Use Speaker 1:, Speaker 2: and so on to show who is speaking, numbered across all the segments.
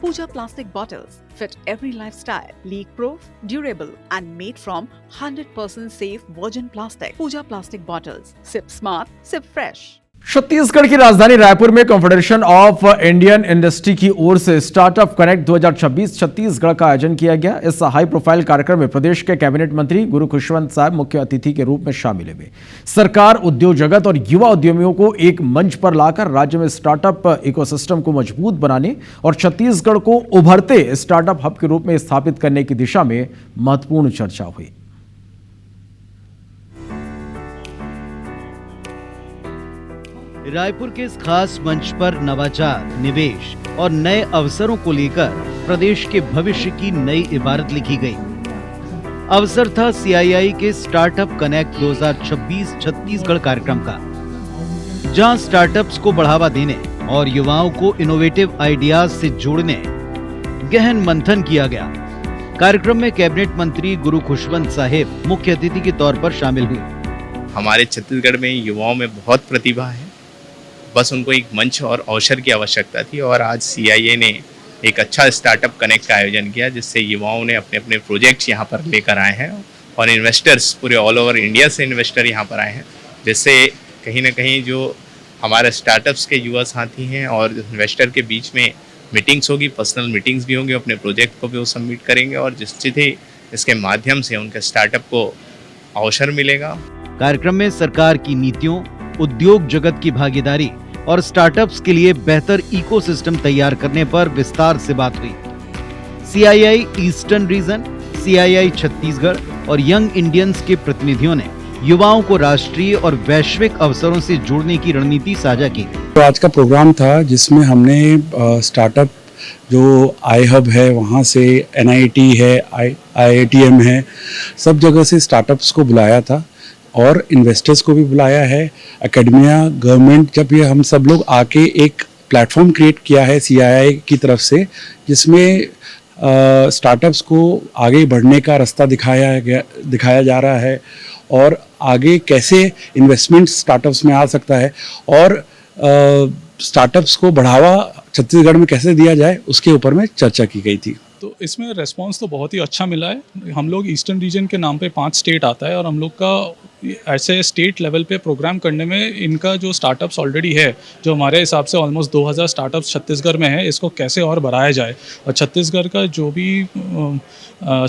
Speaker 1: Pooja plastic bottles fit every lifestyle, leak-proof, durable and made from 100% safe virgin plastic. Pooja plastic bottles. Sip smart, sip fresh.
Speaker 2: Chhattisgarh की राजधानी रायपुर में confederation of Indian industry की ओर से startup connect 2026 Chhattisgarh का आयोजन किया गया। इस हाई प्रोफाइल कार्यक्रम में प्रदेश के कैबिनेट मंत्री गुरु खुशवंत साहब मुख्य अतिथि के रूप में शामिल हुए। सरकार उद्योग जगत और युवा उद्यमियों को एक मंच पर लाकर राज्य में स्टार्टअप इकोसिस्टम को मजबूत बनाने और छत्तीसगढ़ को उभरते स्टार्टअप हब के रूप में स्थापित करने की दिशा में महत्वपूर्ण चर्चा हुई।
Speaker 3: रायपुर के इस खास मंच पर नवाचार, निवेश और नए अवसरों को लेकर प्रदेश के भविष्य की नई इबारत लिखी गई। अवसर था सीआईआई के स्टार्टअप कनेक्ट 2026 छत्तीसगढ़ कार्यक्रम का, जहां स्टार्टअप्स को बढ़ावा देने और युवाओं को इनोवेटिव आइडियाज से जोड़ने गहन मंथन किया गया। कार्यक्रम में कैबिनेट मंत्री गुरु खुशवंत साहेब मुख्य अतिथि के तौर पर शामिल हुए।
Speaker 4: हमारे छत्तीसगढ़ में युवाओं में बहुत प्रतिभा है, बस उनको एक मंच और अवसर की आवश्यकता थी और आज सीआईआई ने एक अच्छा स्टार्टअप कनेक्ट का आयोजन किया, जिससे युवाओं ने अपने अपने प्रोजेक्ट्स यहाँ पर लेकर आए हैं और इन्वेस्टर्स पूरे ऑल ओवर इंडिया से इन्वेस्टर यहाँ पर आए हैं, जिससे कहीं ना कहीं जो हमारे स्टार्टअप्स के युवा साथी हैं और इन्वेस्टर के बीच में मीटिंग्स होगी, पर्सनल मीटिंग्स भी होंगी, अपने प्रोजेक्ट को भी वो सबमिट करेंगे और निश्चित ही इसके माध्यम से उनके स्टार्टअप को अवसर मिलेगा।
Speaker 3: कार्यक्रम में सरकार की नीतियों, उद्योग जगत की भागीदारी और स्टार्टअप्स के लिए बेहतर इकोसिस्टम तैयार करने पर विस्तार से बात हुई। CII eastern region, CII Chhattisgarh और यंग इंडियंस के प्रतिनिधियों ने युवाओं को राष्ट्रीय और वैश्विक अवसरों से जोड़ने की रणनीति साझा की।
Speaker 5: तो आज का प्रोग्राम था जिसमें हमने स्टार्टअप जो आई हब है वहाँ से एनआईटी है, आईआईटीएम है, सब जगह से स्टार्टअप्स को बुलाया था और इन्वेस्टर्स को भी बुलाया है। एकेडमिया, गवर्नमेंट, जब ये हम सब लोग आके एक प्लेटफॉर्म क्रिएट किया है सीआईआई की तरफ से, जिसमें स्टार्टअप्स को आगे बढ़ने का रास्ता दिखाया जा रहा है और आगे कैसे इन्वेस्टमेंट स्टार्टअप्स में आ सकता है और स्टार्टअप्स को बढ़ावा छत्तीसगढ़ में कैसे दिया जाए, उसके ऊपर में चर्चा की गई थी।
Speaker 6: तो इसमें रेस्पॉन्स तो बहुत ही अच्छा मिला है। हम लोग ईस्टर्न रीजन के नाम पे 5 स्टेट आता है और हम लोग का ऐसे स्टेट लेवल पे प्रोग्राम करने में इनका जो स्टार्टअप्स ऑलरेडी है, जो हमारे हिसाब से ऑलमोस्ट 2000 स्टार्टअप्स छत्तीसगढ़ में है, इसको कैसे और बढ़ाया जाए और छत्तीसगढ़ का जो भी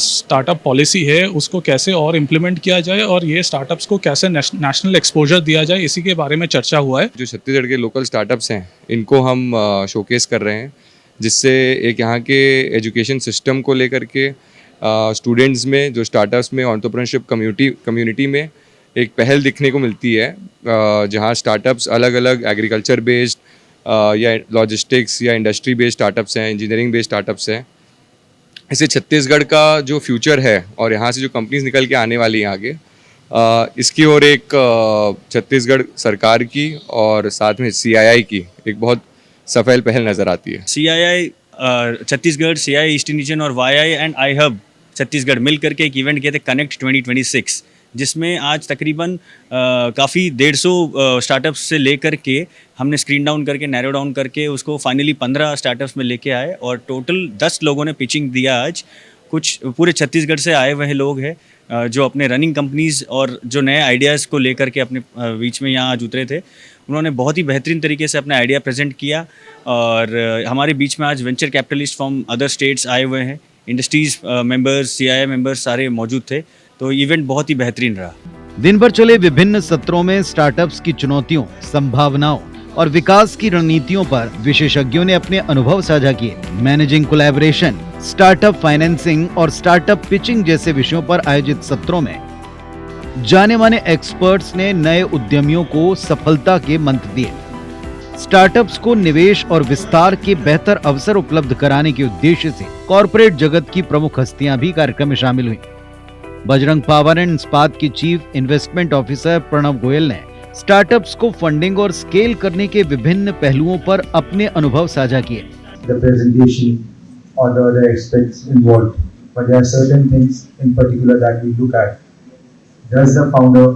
Speaker 6: स्टार्टअप पॉलिसी है उसको कैसे और इम्प्लीमेंट किया जाए और ये स्टार्टअप्स को कैसे नेशनल एक्सपोजर दिया जाए, इसी के बारे में चर्चा हुआ है।
Speaker 7: जो छत्तीसगढ़ के लोकल स्टार्टअप्स हैं इनको हम शोकेस कर रहे हैं, जिससे एक यहाँ के एजुकेशन सिस्टम को लेकर के स्टूडेंट्स में, जो स्टार्टअप्स में, एंटरप्रेन्योरशिप कम्युनिटी में एक पहल दिखने को मिलती है, जहाँ स्टार्टअप्स अलग अलग एग्रीकल्चर बेस्ड या लॉजिस्टिक्स या इंडस्ट्री बेस्ड स्टार्टअप्स हैं, इंजीनियरिंग बेस्ड स्टार्टअप्स हैं। इससे छत्तीसगढ़ का जो फ्यूचर है और यहाँ से जो कंपनीज निकल के आने वाली हैं आगे, इसकी ओर एक छत्तीसगढ़ सरकार की और साथ में सीआईआई की एक बहुत सफल पहल नजर आती है।
Speaker 8: CII Chhattisgarh, CII eastern region और वाईआई एंड आई हब छत्तीसगढ़ मिल करके एक इवेंट किए थे कनेक्ट 2026, जिसमें आज तकरीबन काफ़ी 150 स्टार्टअप्स से लेकर के हमने स्क्रीन डाउन करके, नैरो डाउन करके उसको फाइनली 15 स्टार्टअप्स में लेके आए और टोटल 10 लोगों ने पिचिंग दिया। आज कुछ पूरे छत्तीसगढ़ से आए हुए लोग हैं जो अपने रनिंग कंपनीज़ और जो नए आइडियाज़ को लेकर के अपने बीच में यहाँ आज उतरे थे। उन्होंने बहुत ही बेहतरीन तरीके से अपना आइडिया प्रेजेंट किया और हमारे बीच में आज venture capitalist from other states आए हुए हैं, इंडस्ट्रीज मेंबर्स, सीआईआई मेंबर्स सारे मौजूद थे। तो इवेंट बहुत ही बेहतरीन रहा।
Speaker 3: दिन भर चले विभिन्न सत्रों में स्टार्टअप्स की चुनौतियों, संभावनाओं और विकास की रणनीतियों पर विशेषज्ञों ने अपने अनुभव साझा किए। मैनेजिंग कोलैबोरेशन, स्टार्टअप फाइनेंसिंग और स्टार्टअप पिचिंग जैसे विषयों पर आयोजित सत्रों में जाने माने एक्सपर्ट्स ने नए उद्यमियों को सफलता के मंत्र दिए। स्टार्टअप्स को निवेश और विस्तार के बेहतर अवसर उपलब्ध कराने के उद्देश्य से कॉरपोरेट जगत की प्रमुख हस्तियां भी कार्यक्रम में शामिल हुई। बजरंग पावर एंड इस्पात के chief investment officer Pranav Goyal ने स्टार्टअप्स को फंडिंग और स्केल करने के विभिन्न पहलुओं पर अपने अनुभव साझा किए।
Speaker 9: The presentation or the other aspects involved, but there are certain things in particular that we look at. Does the founder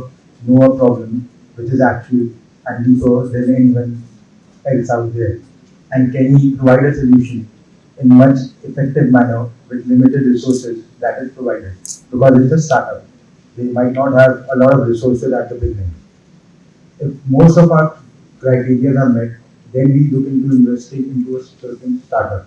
Speaker 9: know a problem which is actual and deeper than anyone else out there, and can he provide a solution in much effective manner with limited resources that is provided, because it's a startup. They might not have a lot of resources at the beginning. If most of our criteria are met, then we look into investing into a certain startup.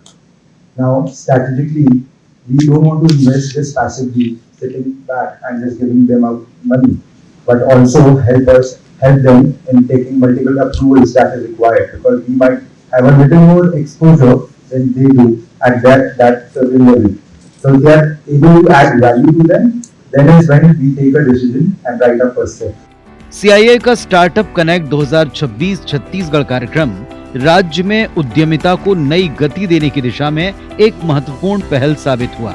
Speaker 9: Now, strategically, we don't want to invest just passively, sitting back and just giving them out money, but also help them in taking multiple approvals that is required, because we might have a little more exposure than they do at that certain level. So if they are able to add value to them, then is when we take a decision and write our first step.
Speaker 3: CII का startup connect 2026 Chhattisgarh कार्यक्रम राज्य में उद्यमिता को नई गति देने की दिशा में एक महत्वपूर्ण पहल साबित हुआ।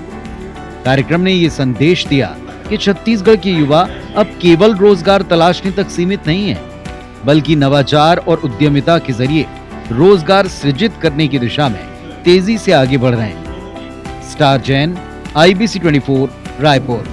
Speaker 3: कार्यक्रम ने ये संदेश दिया कि छत्तीसगढ़ के युवा अब केवल रोजगार तलाशने तक सीमित नहीं है, बल्कि नवाचार और उद्यमिता के जरिए रोजगार सृजित करने की दिशा में तेजी से आगे बढ़ रहे हैं। Star Jain, IBC 24, Raipur.